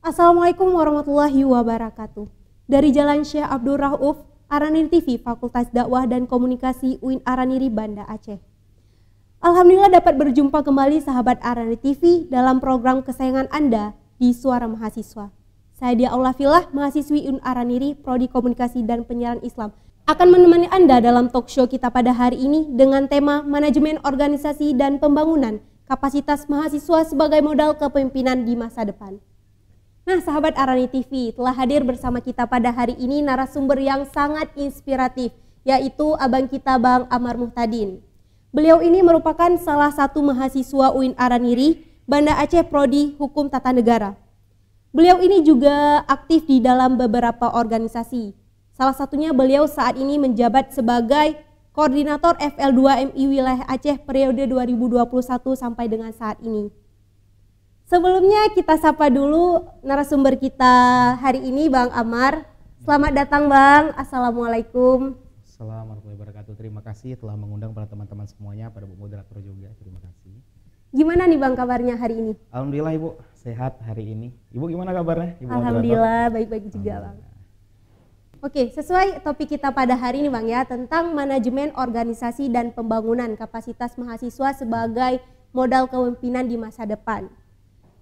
Assalamualaikum warahmatullahi wabarakatuh. Dari Jalan Syekh Abdul Rauf, Araniri TV, Fakultas Dakwah dan Komunikasi UIN Araniri, Banda Aceh. Alhamdulillah dapat berjumpa kembali sahabat Araniri TV dalam program kesayangan Anda di Suara Mahasiswa. Saya Dia Allah Filah, mahasiswi UIN Araniri, Prodi Komunikasi dan Penyiaran Islam, akan menemani Anda dalam talk show kita pada hari ini dengan tema Manajemen Organisasi dan Pembangunan Kapasitas Mahasiswa sebagai Modal Kepemimpinan di Masa Depan. Nah, sahabat Araniri TV, telah hadir bersama kita pada hari ini narasumber yang sangat inspiratif, yaitu abang kita Bang Amar Muhtadin. Beliau ini merupakan salah satu mahasiswa UIN Araniri, Banda Aceh Prodi Hukum Tata Negara. Beliau ini juga aktif di dalam beberapa organisasi. Salah satunya beliau saat ini menjabat sebagai Koordinator FL2MI Wilayah Aceh periode 2021 sampai dengan saat ini. Sebelumnya kita sapa dulu narasumber kita hari ini, Bang Amar. Selamat datang, Bang. Assalamualaikum. Assalamualaikum warahmatullahi wabarakatuh. Terima kasih telah mengundang para teman-teman semuanya, pada Bu Moderator juga. Terima kasih. Gimana nih Bang kabarnya hari ini? Alhamdulillah Ibu, sehat hari ini. Ibu gimana kabarnya? Ibu Alhamdulillah baik-baik juga, Bang. Oke, sesuai topik kita pada hari ini, Bang, ya, tentang manajemen organisasi dan pembangunan kapasitas mahasiswa sebagai modal kepemimpinan di masa depan.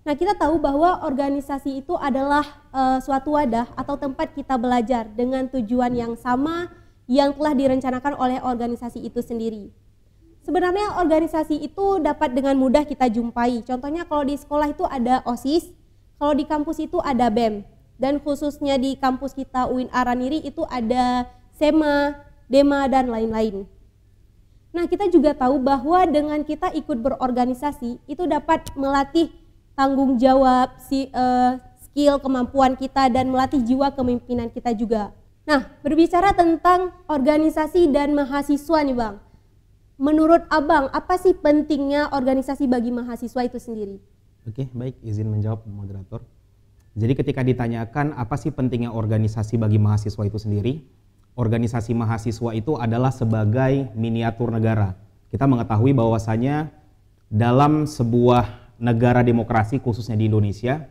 Nah, kita tahu bahwa organisasi itu adalah suatu wadah atau tempat kita belajar dengan tujuan yang sama yang telah direncanakan oleh organisasi itu sendiri. Sebenarnya organisasi itu dapat dengan mudah kita jumpai. Contohnya kalau di sekolah itu ada OSIS, kalau di kampus itu ada BEM. Dan khususnya di kampus kita UIN Araniri itu ada SEMA, DEMA, dan lain-lain. Nah, kita juga tahu bahwa dengan kita ikut berorganisasi itu dapat melatih tanggung jawab, skill, kemampuan kita, dan melatih jiwa kepemimpinan kita juga. Nah, berbicara tentang organisasi dan mahasiswa nih, Bang. Menurut Abang, apa sih pentingnya organisasi bagi mahasiswa itu sendiri? Oke, baik, izin menjawab moderator. Jadi ketika ditanyakan apa sih pentingnya organisasi bagi mahasiswa itu sendiri, organisasi mahasiswa itu adalah sebagai miniatur negara. Kita mengetahui bahwasanya dalam sebuah negara demokrasi, khususnya di Indonesia,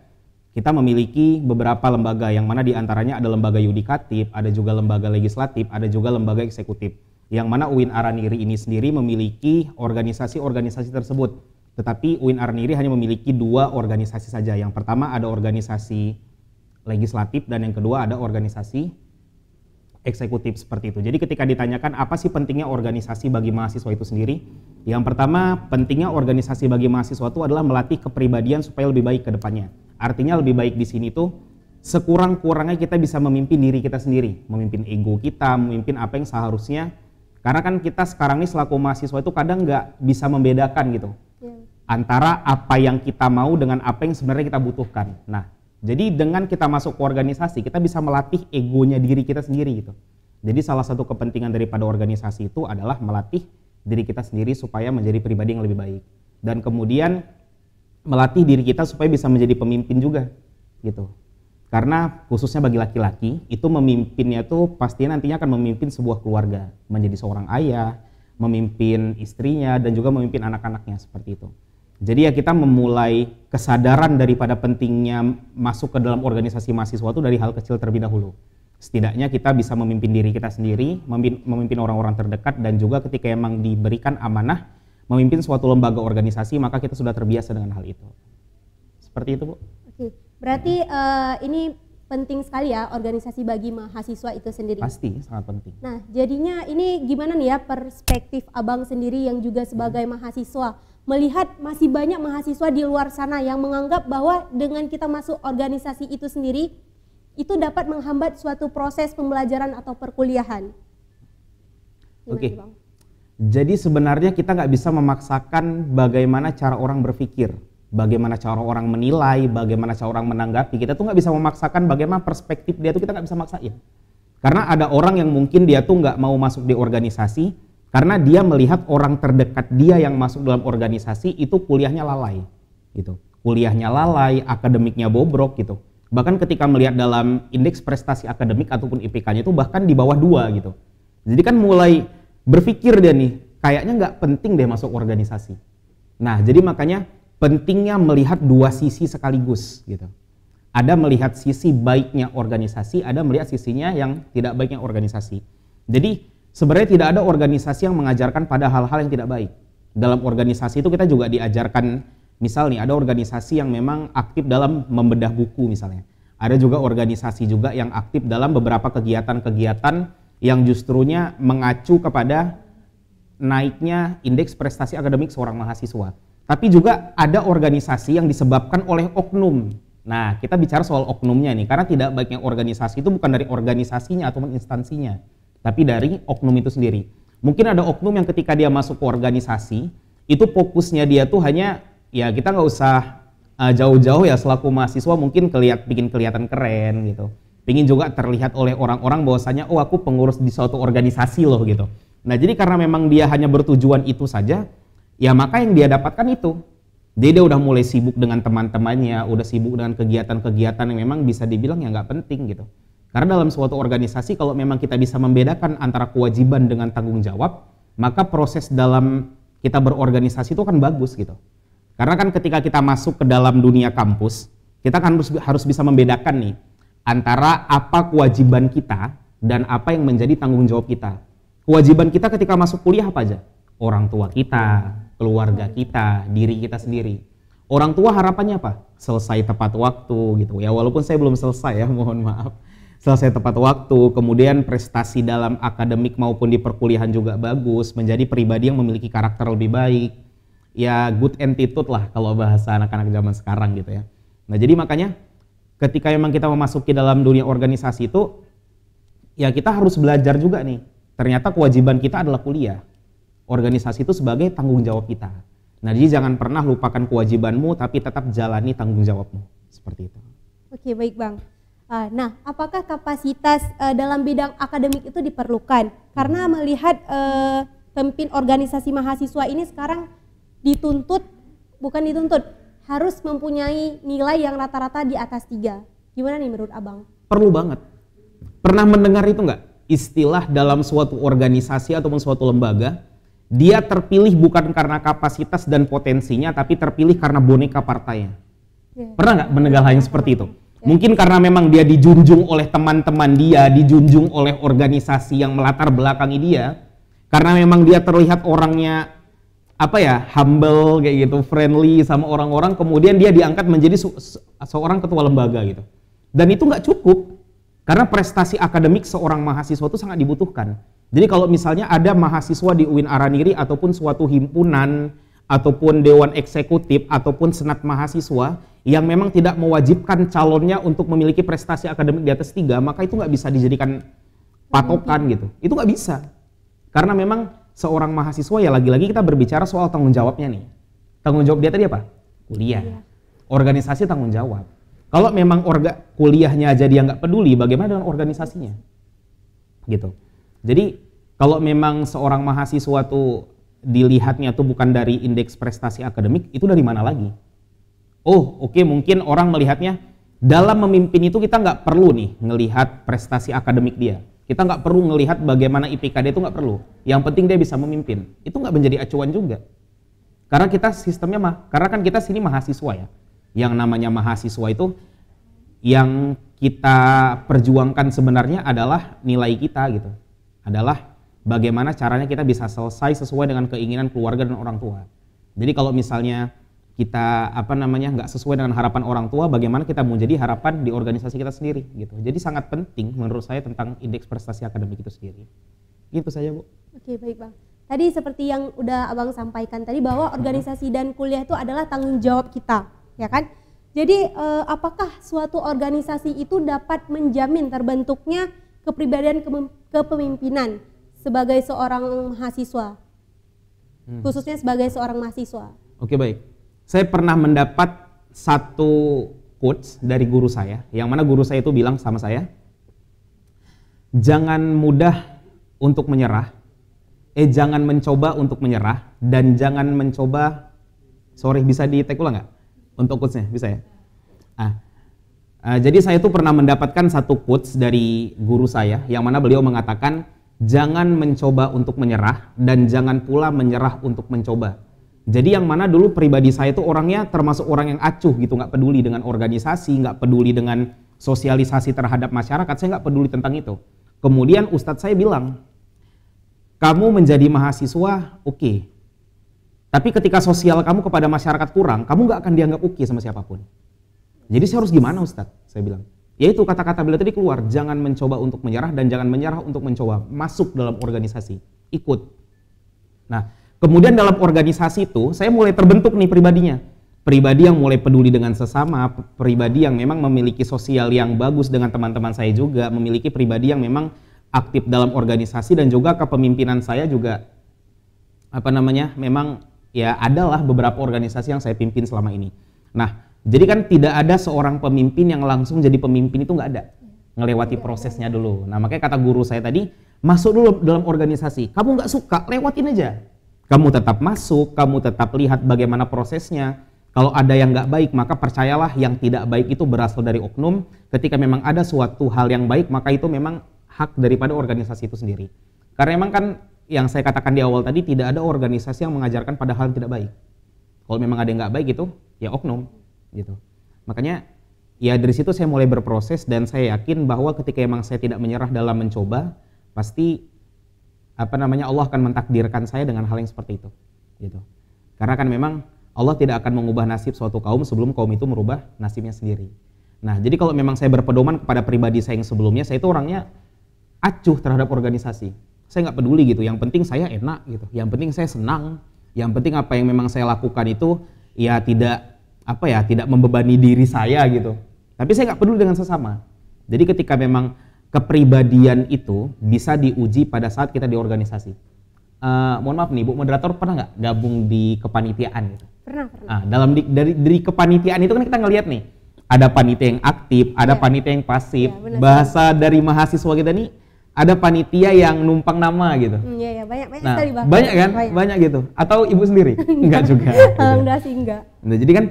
kita memiliki beberapa lembaga, yang mana diantaranya ada lembaga yudikatif, ada juga lembaga legislatif, ada juga lembaga eksekutif. Yang mana UIN Araniri ini sendiri memiliki organisasi-organisasi tersebut. Tetapi UIN Araniri hanya memiliki 2 organisasi saja. Yang pertama ada organisasi legislatif dan yang kedua ada organisasi eksekutif seperti itu. Jadi ketika ditanyakan apa sih pentingnya organisasi bagi mahasiswa itu sendiri? Yang pertama, pentingnya organisasi bagi mahasiswa itu adalah melatih kepribadian supaya lebih baik ke depannya. Artinya lebih baik di sini tuh sekurang-kurangnya kita bisa memimpin diri kita sendiri, memimpin ego kita, memimpin apa yang seharusnya. Karena kan kita sekarang ini selaku mahasiswa itu kadang nggak bisa membedakan gitu. Antara apa yang kita mau dengan apa yang sebenarnya kita butuhkan. Nah, jadi dengan kita masuk ke organisasi, kita bisa melatih egonya diri kita sendiri gitu. Jadi salah satu kepentingan daripada organisasi itu adalah melatih diri kita sendiri supaya menjadi pribadi yang lebih baik. Dan kemudian melatih diri kita supaya bisa menjadi pemimpin juga gitu. Karena khususnya bagi laki-laki, itu memimpinnya tuh pastinya nantinya akan memimpin sebuah keluarga. Menjadi seorang ayah, memimpin istrinya, dan juga memimpin anak-anaknya seperti itu. Jadi ya kita memulai kesadaran daripada pentingnya masuk ke dalam organisasi mahasiswa itu dari hal kecil terlebih dahulu. Setidaknya kita bisa memimpin diri kita sendiri, memimpin orang-orang terdekat, dan juga ketika emang diberikan amanah memimpin suatu lembaga organisasi, maka kita sudah terbiasa dengan hal itu. Seperti itu, Bu. Oke, berarti ini penting sekali ya organisasi bagi mahasiswa itu sendiri. Pasti, sangat penting. Nah, jadinya ini gimana nih ya perspektif Abang sendiri yang juga sebagai mahasiswa, melihat masih banyak mahasiswa di luar sana yang menganggap bahwa dengan kita masuk organisasi itu sendiri, itu dapat menghambat suatu proses pembelajaran atau perkuliahan. Oke. Jadi sebenarnya kita nggak bisa memaksakan bagaimana cara orang berpikir, bagaimana cara orang menilai, bagaimana cara orang menanggapi. Kita tuh nggak bisa memaksakan bagaimana perspektif dia tuh, kita nggak bisa maksain. Karena ada orang yang mungkin dia tuh nggak mau masuk di organisasi, karena dia melihat orang terdekat dia yang masuk dalam organisasi itu kuliahnya lalai, gitu. Kuliahnya lalai, akademiknya bobrok, gitu. Bahkan ketika melihat dalam indeks prestasi akademik ataupun IPK-nya itu bahkan di bawah 2, gitu. Jadi kan mulai berpikir dia nih, kayaknya nggak penting deh masuk organisasi. Nah, jadi makanya pentingnya melihat 2 sisi sekaligus, gitu. Ada melihat sisi baiknya organisasi, ada melihat sisinya yang tidak baiknya organisasi. Jadi sebenarnya tidak ada organisasi yang mengajarkan pada hal-hal yang tidak baik. Dalam organisasi itu kita juga diajarkan, misalnya ada organisasi yang memang aktif dalam membedah buku misalnya. Ada juga organisasi juga yang aktif dalam beberapa kegiatan-kegiatan yang justrunya mengacu kepada naiknya indeks prestasi akademik seorang mahasiswa. Tapi juga ada organisasi yang disebabkan oleh oknum. Nah, kita bicara soal oknumnya nih, karena tidak baiknya organisasi itu bukan dari organisasinya atau instansinya, tapi dari oknum itu sendiri. Mungkin ada oknum yang ketika dia masuk ke organisasi, itu fokusnya dia tuh hanya, ya kita nggak usah jauh-jauh ya, selaku mahasiswa mungkin bikin kelihatan keren gitu. Pingin juga terlihat oleh orang-orang bahwasanya, oh aku pengurus di suatu organisasi loh gitu. Nah jadi karena memang dia hanya bertujuan itu saja, ya maka yang dia dapatkan itu. Dia udah mulai sibuk dengan teman-temannya, udah sibuk dengan kegiatan-kegiatan yang memang bisa dibilang ya nggak penting gitu. Karena dalam suatu organisasi kalau memang kita bisa membedakan antara kewajiban dengan tanggung jawab, maka proses dalam kita berorganisasi itu kan bagus gitu. Karena kan ketika kita masuk ke dalam dunia kampus, kita kan harus bisa membedakan nih antara apa kewajiban kita dan apa yang menjadi tanggung jawab kita. Kewajiban kita ketika masuk kuliah apa aja? Orang tua kita, keluarga kita, diri kita sendiri. Orang tua harapannya apa? Selesai tepat waktu gitu. Ya walaupun saya belum selesai ya, mohon maaf. Selesai tepat waktu, kemudian prestasi dalam akademik maupun di perkuliahan juga bagus, menjadi pribadi yang memiliki karakter lebih baik. Ya good attitude lah kalau bahasa anak-anak zaman sekarang gitu ya. Nah jadi makanya ketika memang kita memasuki dalam dunia organisasi itu, ya kita harus belajar juga nih. Ternyata kewajiban kita adalah kuliah. Organisasi itu sebagai tanggung jawab kita. Nah, jadi jangan pernah lupakan kewajibanmu, tapi tetap jalani tanggung jawabmu. Seperti itu. Oke, baik Bang. Nah, apakah kapasitas dalam bidang akademik itu diperlukan? Karena melihat pemimpin organisasi mahasiswa ini sekarang harus mempunyai nilai yang rata-rata di atas 3. Gimana nih menurut Abang? Perlu banget. Pernah mendengar itu nggak? Istilah dalam suatu organisasi ataupun suatu lembaga, dia terpilih bukan karena kapasitas dan potensinya, tapi terpilih karena boneka partainya. Pernah nggak mendengar hal yang seperti itu? Mungkin karena memang dia dijunjung oleh teman-teman dia, dijunjung oleh organisasi yang melatar belakangi dia, karena memang dia terlihat orangnya humble kayak gitu, friendly sama orang-orang, kemudian dia diangkat menjadi seorang ketua lembaga gitu. Dan itu nggak cukup, karena prestasi akademik seorang mahasiswa itu sangat dibutuhkan. Jadi kalau misalnya ada mahasiswa di UIN Araniri ataupun suatu himpunan ataupun dewan eksekutif ataupun senat mahasiswa yang memang tidak mewajibkan calonnya untuk memiliki prestasi akademik di atas 3, maka itu nggak bisa dijadikan patokan gitu. Itu nggak bisa. Karena memang seorang mahasiswa, ya lagi-lagi kita berbicara soal tanggung jawabnya nih. Tanggung jawab dia tadi apa? Kuliah. Organisasi tanggung jawab. Kalau memang kuliahnya aja dia nggak peduli, bagaimana dengan organisasinya? Gitu. Jadi kalau memang seorang mahasiswa tuh dilihatnya tuh bukan dari indeks prestasi akademik, itu dari mana lagi? Oh oke, mungkin orang melihatnya dalam memimpin itu kita nggak perlu nih ngelihat prestasi akademik dia. Kita nggak perlu ngelihat bagaimana IPK dia, itu nggak perlu. Yang penting dia bisa memimpin. Itu nggak menjadi acuan juga. Karena kita sistemnya karena kan kita sini mahasiswa ya. Yang namanya mahasiswa itu yang kita perjuangkan sebenarnya adalah nilai kita gitu. Adalah bagaimana caranya kita bisa selesai sesuai dengan keinginan keluarga dan orang tua. Jadi kalau misalnya kita nggak sesuai dengan harapan orang tua, bagaimana kita mau jadi harapan di organisasi kita sendiri gitu. Jadi sangat penting menurut saya tentang indeks prestasi akademik itu sendiri. Gitu saja Bu. Oke, baik Bang. Tadi seperti yang udah Abang sampaikan tadi bahwa organisasi dan kuliah itu adalah tanggung jawab kita, ya kan? Jadi apakah suatu organisasi itu dapat menjamin terbentuknya kepribadian kepemimpinan sebagai seorang mahasiswa, khususnya sebagai seorang mahasiswa? Oke, baik. Saya pernah mendapat satu quotes dari guru saya, yang mana guru saya itu bilang sama saya, jangan mudah untuk menyerah, jangan mencoba untuk menyerah, dan jangan mencoba, bisa di-tag ulang nggak? Untuk quotes-nya, bisa ya? Jadi saya tuh pernah mendapatkan satu quotes dari guru saya, yang mana beliau mengatakan, jangan mencoba untuk menyerah, dan jangan pula menyerah untuk mencoba. Jadi yang mana dulu pribadi saya itu orangnya termasuk orang yang acuh gitu, nggak peduli dengan organisasi, nggak peduli dengan sosialisasi terhadap masyarakat, saya nggak peduli tentang itu. Kemudian Ustadz saya bilang, kamu menjadi mahasiswa oke, tapi ketika sosial kamu kepada masyarakat kurang, kamu nggak akan dianggap oke sama siapapun. Jadi saya harus gimana Ustadz? Saya bilang, yaitu kata-kata beliau tadi keluar, jangan mencoba untuk menyerah dan jangan menyerah untuk mencoba masuk dalam organisasi, ikut. Nah, kemudian dalam organisasi itu saya mulai terbentuk nih pribadinya. Pribadi yang mulai peduli dengan sesama, pribadi yang memang memiliki sosial yang bagus dengan teman-teman saya juga, memiliki pribadi yang memang aktif dalam organisasi, dan juga kepemimpinan saya juga memang ya adalah beberapa organisasi yang saya pimpin selama ini. Nah, jadi kan tidak ada seorang pemimpin yang langsung jadi pemimpin, itu nggak ada. Ngelewati prosesnya dulu. Nah, makanya kata guru saya tadi, masuk dulu dalam organisasi. Kamu nggak suka, lewatin aja. Kamu tetap masuk, kamu tetap lihat bagaimana prosesnya. Kalau ada yang nggak baik, maka percayalah yang tidak baik itu berasal dari oknum. Ketika memang ada suatu hal yang baik, maka itu memang hak daripada organisasi itu sendiri. Karena memang kan yang saya katakan di awal tadi, tidak ada organisasi yang mengajarkan pada hal yang tidak baik. Kalau memang ada yang nggak baik itu, ya oknum. Gitu. Makanya ya dari situ saya mulai berproses, dan saya yakin bahwa ketika memang saya tidak menyerah dalam mencoba, pasti Allah akan mentakdirkan saya dengan hal yang seperti itu. Gitu. Karena kan memang Allah tidak akan mengubah nasib suatu kaum sebelum kaum itu merubah nasibnya sendiri. Nah, jadi kalau memang saya berpedoman kepada pribadi saya yang sebelumnya, saya itu orangnya acuh terhadap organisasi. Saya nggak peduli gitu, yang penting saya enak gitu, yang penting saya senang, yang penting apa yang memang saya lakukan itu ya tidak membebani diri saya gitu. Tapi saya nggak peduli dengan sesama. Jadi ketika memang kepribadian itu bisa diuji pada saat kita di organisasi. Mohon maaf nih, Bu Moderator, pernah nggak gabung di kepanitiaan gitu? Pernah. Dari kepanitiaan itu kan kita ngelihat nih, ada panitia yang aktif, ada panitia yang pasif. Bahasa dari mahasiswa kita nih, ada panitia yang numpang nama gitu. Iya, banyak nah, sekali bahkan. Banyak kan? Banyak gitu. Atau Ibu sendiri? Enggak juga. Alhamdulillah sih enggak. Nah, jadi kan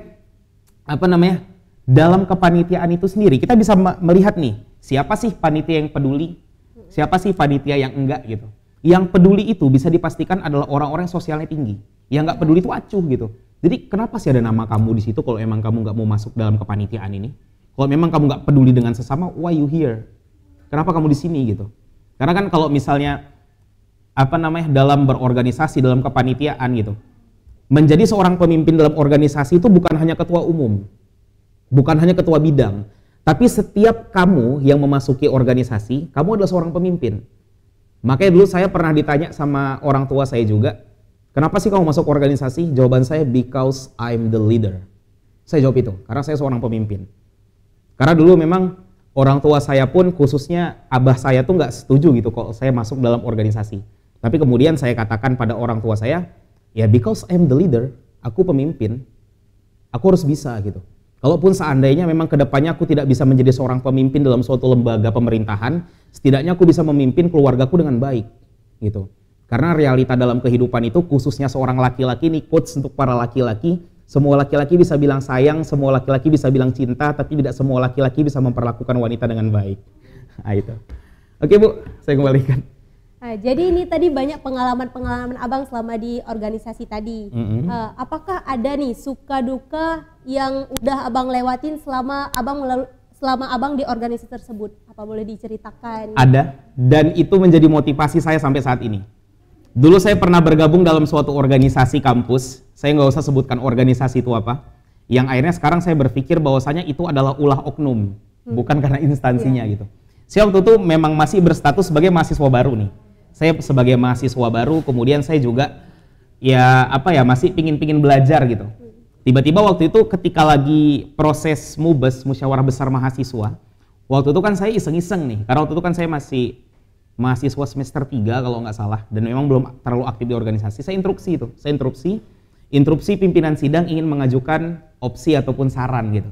dalam kepanitiaan itu sendiri kita bisa melihat nih, siapa sih panitia yang peduli, siapa sih panitia yang enggak gitu. Yang peduli itu bisa dipastikan adalah orang-orang yang sosialnya tinggi. Yang nggak peduli itu acuh gitu. Jadi kenapa sih ada nama kamu di situ kalau emang kamu nggak mau masuk dalam kepanitiaan ini? Kalau memang kamu nggak peduli dengan sesama, why you here? Kenapa kamu di sini gitu? Karena kan kalau misalnya dalam berorganisasi, dalam kepanitiaan gitu, menjadi seorang pemimpin dalam organisasi itu bukan hanya ketua umum, bukan hanya ketua bidang, tapi setiap kamu yang memasuki organisasi, kamu adalah seorang pemimpin. Makanya dulu saya pernah ditanya sama orang tua saya juga, kenapa sih kamu masuk organisasi? Jawaban saya, because I'm the leader. Saya jawab itu, karena saya seorang pemimpin. Karena dulu memang orang tua saya pun, khususnya abah saya tuh nggak setuju gitu kalau saya masuk dalam organisasi. Tapi kemudian saya katakan pada orang tua saya, ya because I'm the leader, aku pemimpin, aku harus bisa gitu. Kalaupun seandainya memang kedepannya aku tidak bisa menjadi seorang pemimpin dalam suatu lembaga pemerintahan, setidaknya aku bisa memimpin keluargaku dengan baik, gitu. Karena realita dalam kehidupan itu, khususnya seorang laki-laki, ini quotes untuk para laki-laki, semua laki-laki bisa bilang sayang, semua laki-laki bisa bilang cinta, tapi tidak semua laki-laki bisa memperlakukan wanita dengan baik. Nah, itu. Oke Bu, saya kembalikan. Nah, jadi ini tadi banyak pengalaman-pengalaman Abang selama di organisasi tadi. Apakah ada nih suka duka yang udah Abang lewatin selama Abang di organisasi tersebut? Apa boleh diceritakan? Ada, dan itu menjadi motivasi saya sampai saat ini. Dulu saya pernah bergabung dalam suatu organisasi kampus, saya nggak usah sebutkan organisasi itu apa, yang akhirnya sekarang saya berpikir bahwasanya itu adalah ulah oknum, bukan karena instansinya gitu. Saya waktu itu memang masih berstatus sebagai mahasiswa baru nih. Saya sebagai mahasiswa baru, kemudian saya juga masih pingin belajar gitu. Tiba-tiba waktu itu ketika lagi proses MUBES, musyawarah besar mahasiswa, waktu itu kan saya iseng-iseng nih, karena waktu itu kan saya masih mahasiswa semester 3 kalau nggak salah, dan memang belum terlalu aktif di organisasi. Saya interupsi pimpinan sidang ingin mengajukan opsi ataupun saran gitu,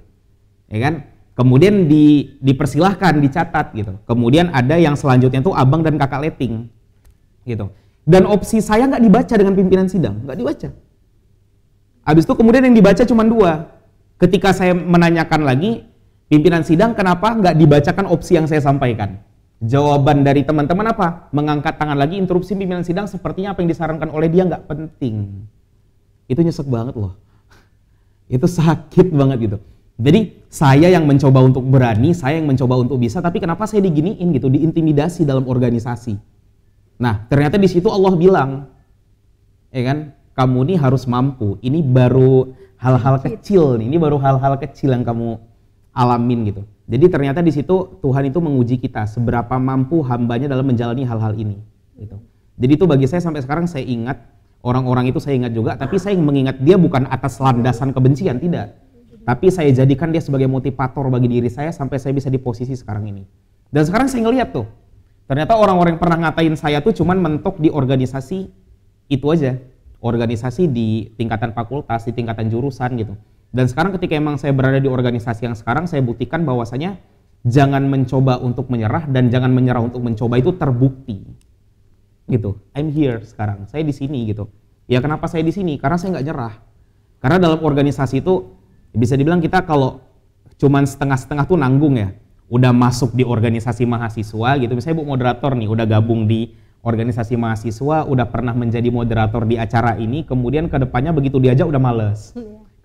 ya kan? Kemudian dipersilahkan, dicatat gitu. Kemudian ada yang selanjutnya tuh abang dan kakak letting gitu. Dan opsi saya nggak dibaca dengan pimpinan sidang, nggak dibaca. Habis itu kemudian yang dibaca cuma 2. Ketika saya menanyakan lagi, pimpinan sidang kenapa nggak dibacakan opsi yang saya sampaikan? Jawaban dari teman-teman apa? Mengangkat tangan lagi, interupsi pimpinan sidang sepertinya apa yang disarankan oleh dia nggak penting. itu nyesek banget loh. Itu sakit banget gitu. Jadi saya yang mencoba untuk berani, saya yang mencoba untuk bisa, tapi kenapa saya diginiin gitu, diintimidasi dalam organisasi. Nah ternyata di situ Allah bilang, ya kan, kamu ini harus mampu, ini baru hal-hal kecil nih, ini baru hal-hal kecil yang kamu alamin gitu. Jadi ternyata di situ Tuhan itu menguji kita, seberapa mampu hambanya dalam menjalani hal-hal ini gitu. Jadi itu bagi saya sampai sekarang saya ingat, orang-orang itu saya ingat juga, tapi saya mengingat dia bukan atas landasan kebencian, tidak. Tapi saya jadikan dia sebagai motivator bagi diri saya sampai saya bisa di posisi sekarang ini. Dan sekarang saya ngeliat tuh, ternyata orang-orang yang pernah ngatain saya tuh cuman mentok di organisasi itu aja. Organisasi di tingkatan fakultas, di tingkatan jurusan gitu. Dan sekarang ketika emang saya berada di organisasi yang sekarang, saya buktikan bahwasanya jangan mencoba untuk menyerah dan jangan menyerah untuk mencoba, itu terbukti. Gitu. I'm here sekarang. Saya di sini gitu. Ya kenapa saya di sini? Karena saya nggak nyerah. Karena dalam organisasi itu bisa dibilang kita kalau cuman setengah-setengah tuh nanggung ya. Udah masuk di organisasi mahasiswa gitu. Misalnya Bu moderator nih udah gabung di organisasi mahasiswa, udah pernah menjadi moderator di acara ini, kemudian ke depannya begitu diajak udah males.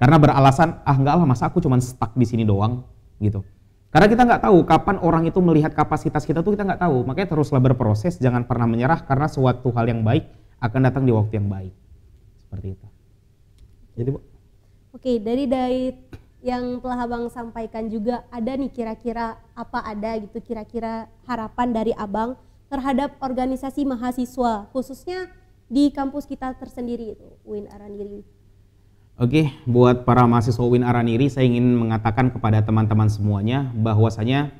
Karena beralasan, enggak lah masa aku cuman stuck di sini doang gitu. Karena kita nggak tahu kapan orang itu melihat kapasitas kita tuh, kita nggak tahu. Makanya teruslah berproses, jangan pernah menyerah karena suatu hal yang baik akan datang di waktu yang baik. Seperti itu. Jadi Bu. Oke, dari yang telah Abang sampaikan juga ada nih kira-kira apa ada gitu kira-kira harapan dari Abang terhadap organisasi mahasiswa khususnya di kampus kita tersendiri itu UIN Araniri. Oke, buat para mahasiswa UIN Araniri saya ingin mengatakan kepada teman-teman semuanya bahwasanya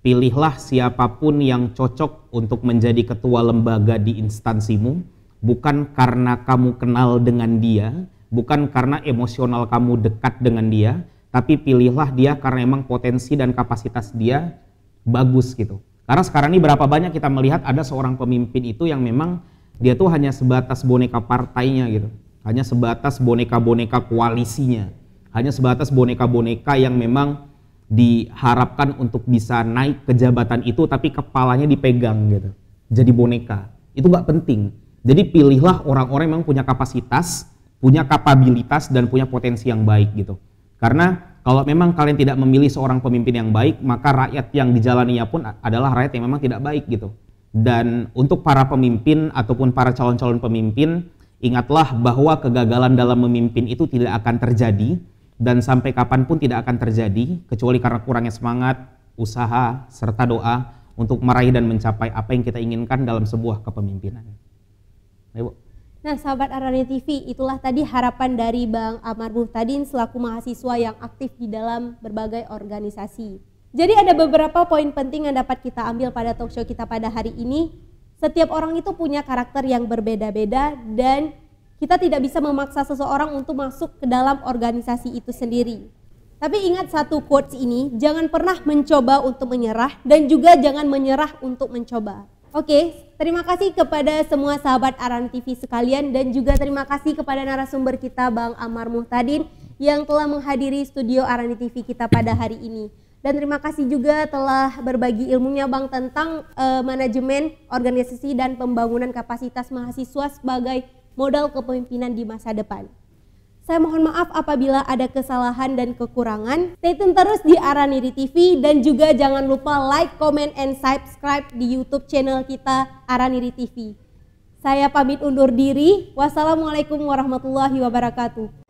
pilihlah siapapun yang cocok untuk menjadi ketua lembaga di instansimu, bukan karena kamu kenal dengan dia, bukan karena emosional kamu dekat dengan dia, tapi pilihlah dia karena emang potensi dan kapasitas dia bagus gitu. Karena sekarang ini berapa banyak kita melihat ada seorang pemimpin itu yang memang dia tuh hanya sebatas boneka partainya gitu. Hanya sebatas boneka-boneka koalisinya. Hanya sebatas boneka-boneka yang memang diharapkan untuk bisa naik ke jabatan itu tapi kepalanya dipegang gitu. Jadi boneka. Itu nggak penting. Jadi pilihlah orang-orang yang memang punya kapasitas, punya kapabilitas dan punya potensi yang baik gitu. Karena kalau memang kalian tidak memilih seorang pemimpin yang baik, maka rakyat yang dijalaninya pun adalah rakyat yang memang tidak baik gitu. Dan untuk para pemimpin ataupun para calon-calon pemimpin, ingatlah bahwa kegagalan dalam memimpin itu tidak akan terjadi dan sampai kapanpun tidak akan terjadi kecuali karena kurangnya semangat, usaha, serta doa untuk meraih dan mencapai apa yang kita inginkan dalam sebuah kepemimpinan. Ayo, Bu. Nah, sahabat Araniri TV, itulah tadi harapan dari Bang Amar Muhtadin selaku mahasiswa yang aktif di dalam berbagai organisasi. Jadi ada beberapa poin penting yang dapat kita ambil pada talkshow kita pada hari ini. Setiap orang itu punya karakter yang berbeda-beda dan kita tidak bisa memaksa seseorang untuk masuk ke dalam organisasi itu sendiri. Tapi ingat satu quotes ini, jangan pernah mencoba untuk menyerah dan juga jangan menyerah untuk mencoba. Oke, terima kasih kepada semua sahabat Araniri TV sekalian dan juga terima kasih kepada narasumber kita Bang Amar Muhtadin yang telah menghadiri studio Araniri TV kita pada hari ini. Dan terima kasih juga telah berbagi ilmunya Bang tentang manajemen organisasi dan pembangunan kapasitas mahasiswa sebagai modal kepemimpinan di masa depan. Saya mohon maaf apabila ada kesalahan dan kekurangan. Stay tune terus di Araniri TV dan juga jangan lupa like, comment, and subscribe di YouTube channel kita Araniri TV. Saya pamit undur diri. Wassalamualaikum warahmatullahi wabarakatuh.